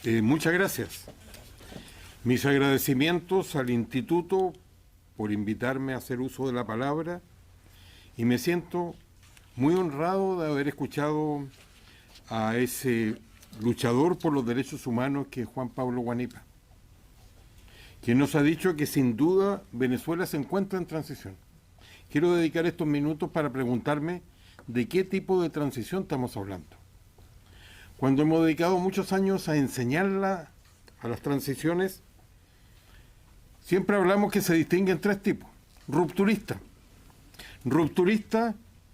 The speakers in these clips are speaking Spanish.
Muchas gracias. Mis agradecimientos al Instituto por invitarme a hacer uso de la palabra y me siento muy honrado de haber escuchado a ese luchador por los derechos humanos que es Juan Pablo Huanipa, quien nos ha dicho que sin duda Venezuela se encuentra en transición. Quiero dedicar estos minutos para preguntarme de qué tipo de transición estamos hablando. Cuando hemos dedicado muchos años a enseñarla a las transiciones, siempre hablamos que se distinguen tres tipos. Rupturista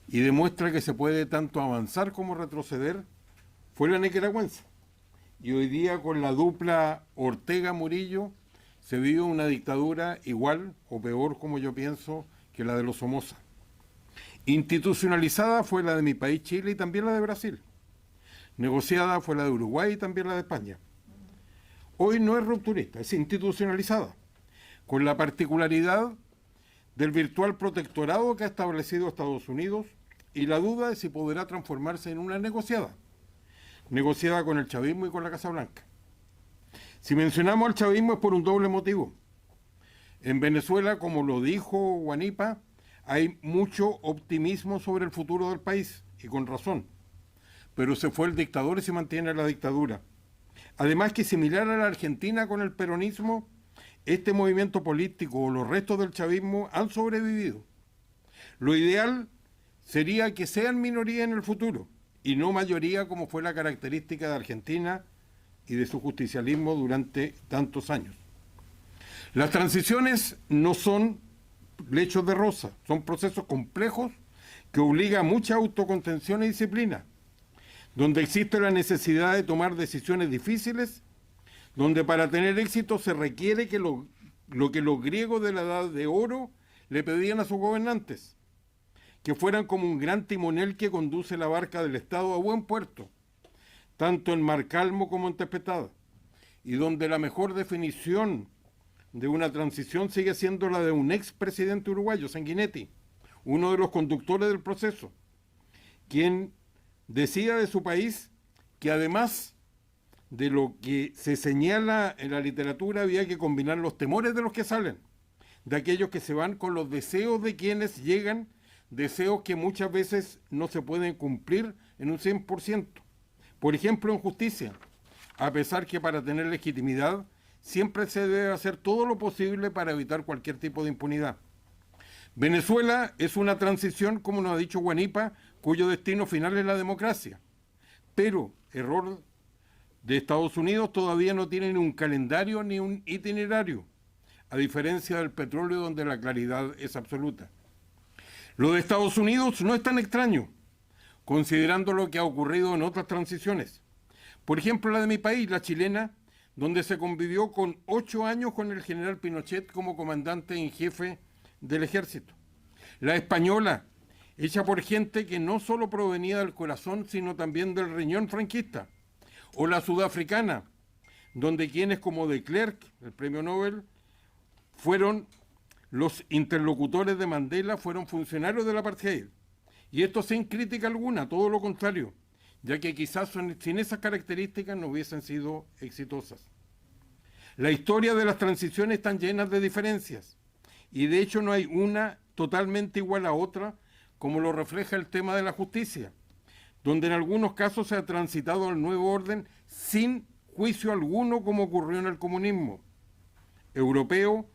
y demuestra que se puede tanto avanzar como retroceder, fue la nicaragüense. Y hoy día con la dupla Ortega-Murillo se vive una dictadura igual o peor, como yo pienso, que la de los Somoza. Institucionalizada fue la de mi país, Chile, y también la de Brasil. Negociada fue la de Uruguay y también la de España. Hoy no es rupturista, es institucionalizada, con la particularidad del virtual protectorado que ha establecido Estados Unidos y la duda de si podrá transformarse en una negociada con el chavismo y con la Casa Blanca. Si mencionamos al chavismo es por un doble motivo. En Venezuela, como lo dijo Huanipa, hay mucho optimismo sobre el futuro del país, y con razón. Pero se fue el dictador y se mantiene la dictadura. Además que similar a la Argentina con el peronismo, este movimiento político o los restos del chavismo han sobrevivido. Lo ideal sería que sean minoría en el futuro y no mayoría como fue la característica de Argentina y de su justicialismo durante tantos años. Las transiciones no son lechos de rosa, son procesos complejos que obligan a mucha autocontención y disciplina, donde existe la necesidad de tomar decisiones difíciles, donde para tener éxito se requiere que lo que los griegos de la Edad de Oro le pedían a sus gobernantes, que fueran como un gran timonel que conduce la barca del Estado a buen puerto, tanto en mar calmo como en tempestad, y donde la mejor definición de una transición sigue siendo la de un expresidente uruguayo, Sanguinetti, uno de los conductores del proceso, quien decía de su país que además de lo que se señala en la literatura había que combinar los temores de los que salen, de aquellos que se van con los deseos de quienes llegan, deseos que muchas veces no se pueden cumplir en un 100%. Por ejemplo, en justicia, a pesar que para tener legitimidad siempre se debe hacer todo lo posible para evitar cualquier tipo de impunidad. Venezuela es una transición, como nos ha dicho Huanipa, cuyo destino final es la democracia. Pero, error de Estados Unidos, todavía no tienen un calendario ni un itinerario, a diferencia del petróleo donde la claridad es absoluta. Lo de Estados Unidos no es tan extraño, considerando lo que ha ocurrido en otras transiciones. Por ejemplo, la de mi país, la chilena, donde se convivió con 8 años con el general Pinochet como comandante en jefe del ejército. La española, hecha por gente que no solo provenía del corazón, sino también del riñón franquista. O la sudafricana, donde quienes como de Klerk, el premio Nobel, fueron los interlocutores de Mandela, fueron funcionarios del apartheid. Y esto sin crítica alguna, todo lo contrario, ya que quizás sin esas características no hubiesen sido exitosas. La historia de las transiciones están llenas de diferencias, y de hecho no hay una totalmente igual a otra, como lo refleja el tema de la justicia, donde en algunos casos se ha transitado al nuevo orden sin juicio alguno, como ocurrió en el comunismo europeo.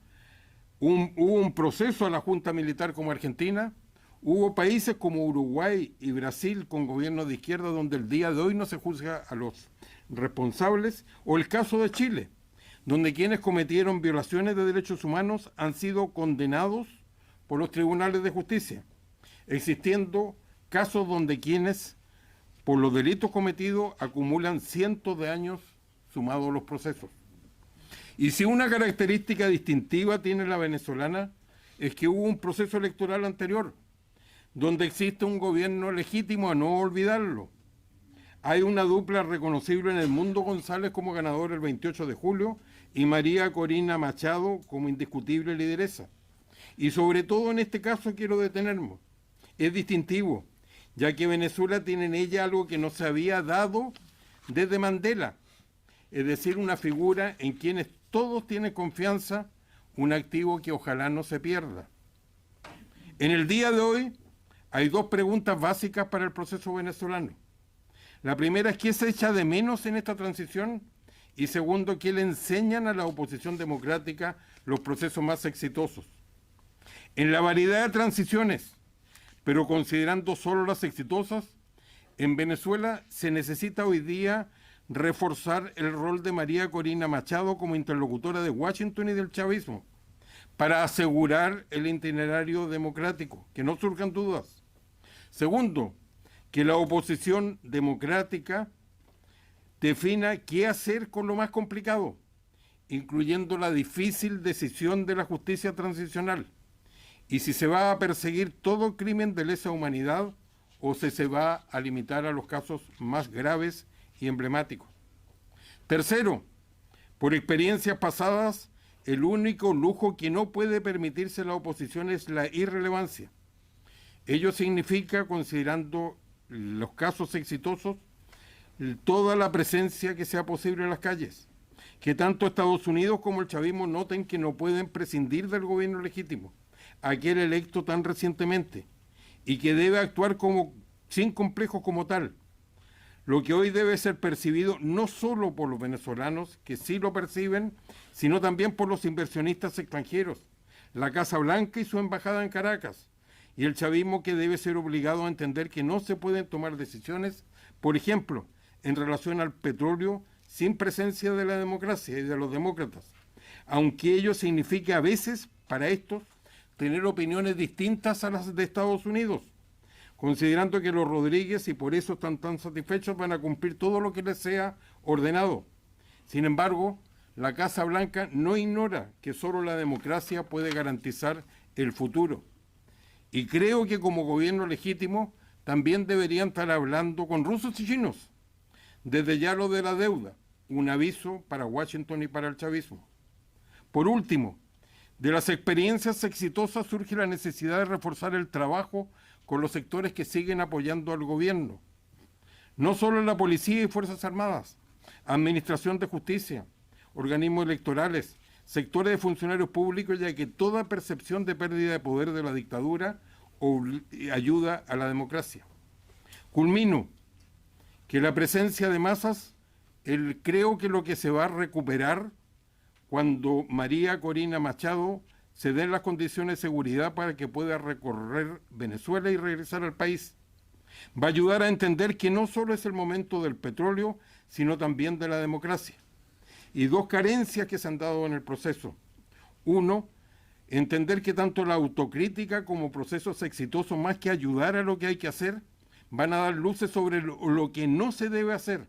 Hubo un proceso a la junta militar como Argentina, hubo países como Uruguay y Brasil con gobiernos de izquierda donde el día de hoy no se juzga a los responsables, o el caso de Chile, donde quienes cometieron violaciones de derechos humanos han sido condenados por los tribunales de justicia, existiendo casos donde quienes por los delitos cometidos acumulan cientos de años sumados a los procesos. Y si una característica distintiva tiene la venezolana, es que hubo un proceso electoral anterior, donde existe un gobierno legítimo, a no olvidarlo. Hay una dupla reconocible en el mundo, González como ganador el 28 de julio y María Corina Machado como indiscutible lideresa. Y sobre todo en este caso quiero detenerme. Es distintivo, ya que Venezuela tiene en ella algo que no se había dado desde Mandela, es decir, una figura en quienes todos tienen confianza, un activo que ojalá no se pierda. En el día de hoy hay dos preguntas básicas para el proceso venezolano. La primera es: ¿qué se echa de menos en esta transición? Y segundo, ¿qué le enseñan a la oposición democrática los procesos más exitosos? En la variedad de transiciones, pero considerando solo las exitosas, en Venezuela se necesita hoy día reforzar el rol de María Corina Machado como interlocutora de Washington y del chavismo, para asegurar el itinerario democrático, que no surjan dudas. Segundo, que la oposición democrática defina qué hacer con lo más complicado, incluyendo la difícil decisión de la justicia transicional, y si se va a perseguir todo crimen de lesa humanidad o si se va a limitar a los casos más graves y emblemáticos. Tercero, por experiencias pasadas, el único lujo que no puede permitirse la oposición es la irrelevancia. Ello significa, considerando los casos exitosos, toda la presencia que sea posible en las calles. Que tanto Estados Unidos como el chavismo noten que no pueden prescindir del gobierno legítimo, aquel electo tan recientemente, y que debe actuar sin complejos como tal. Lo que hoy debe ser percibido no solo por los venezolanos, que sí lo perciben, sino también por los inversionistas extranjeros, la Casa Blanca y su embajada en Caracas, y el chavismo, que debe ser obligado a entender que no se pueden tomar decisiones, por ejemplo, en relación al petróleo, sin presencia de la democracia y de los demócratas, aunque ello signifique a veces, para estos, tener opiniones distintas a las de Estados Unidos, considerando que los Rodríguez, y por eso están tan satisfechos, van a cumplir todo lo que les sea ordenado. Sin embargo, la Casa Blanca no ignora que solo la democracia puede garantizar el futuro. Y creo que como gobierno legítimo también deberían estar hablando con rusos y chinos. Desde ya lo de la deuda, un aviso para Washington y para el chavismo. Por último, de las experiencias exitosas surge la necesidad de reforzar el trabajo con los sectores que siguen apoyando al gobierno. No solo la policía y Fuerzas Armadas, administración de justicia, organismos electorales, sectores de funcionarios públicos, ya que toda percepción de pérdida de poder de la dictadura ayuda a la democracia. Culmino que la presencia de masas, creo que lo que se va a recuperar cuando María Corina Machado se den las condiciones de seguridad para que pueda recorrer Venezuela y regresar al país. Va a ayudar a entender que no solo es el momento del petróleo, sino también de la democracia. Y dos carencias que se han dado en el proceso. Uno, entender que tanto la autocrítica como procesos exitosos, más que ayudar a lo que hay que hacer, van a dar luces sobre lo que no se debe hacer,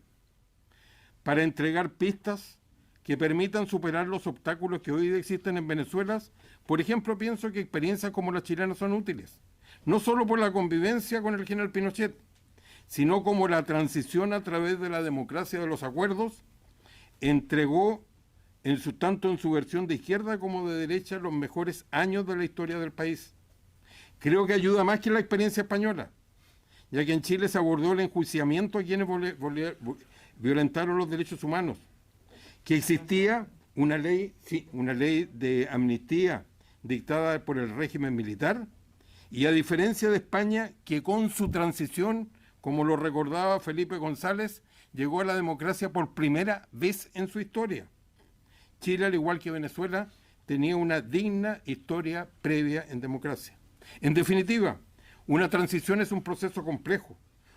para entregar pistas que permitan superar los obstáculos que hoy existen en Venezuela. Por ejemplo, pienso que experiencias como las chilenas son útiles, no solo por la convivencia con el general Pinochet, sino como la transición a través de la democracia de los acuerdos entregó, tanto en su versión de izquierda como de derecha, los mejores años de la historia del país. Creo que ayuda más que la experiencia española, ya que en Chile se abordó el enjuiciamiento a quienes violentaron los derechos humanos, que existía una ley de amnistía dictada por el régimen militar, y a diferencia de España, que con su transición, como lo recordaba Felipe González, llegó a la democracia por primera vez en su historia. Chile, al igual que Venezuela, tenía una digna historia previa en democracia. En definitiva, una transición es un proceso complejo,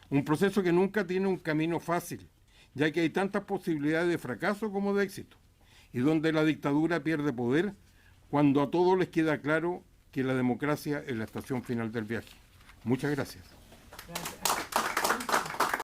un proceso que nunca tiene un camino fácil, ya que hay tantas posibilidades de fracaso como de éxito, y donde la dictadura pierde poder cuando a todos les queda claro que la democracia es la estación final del viaje. Muchas gracias.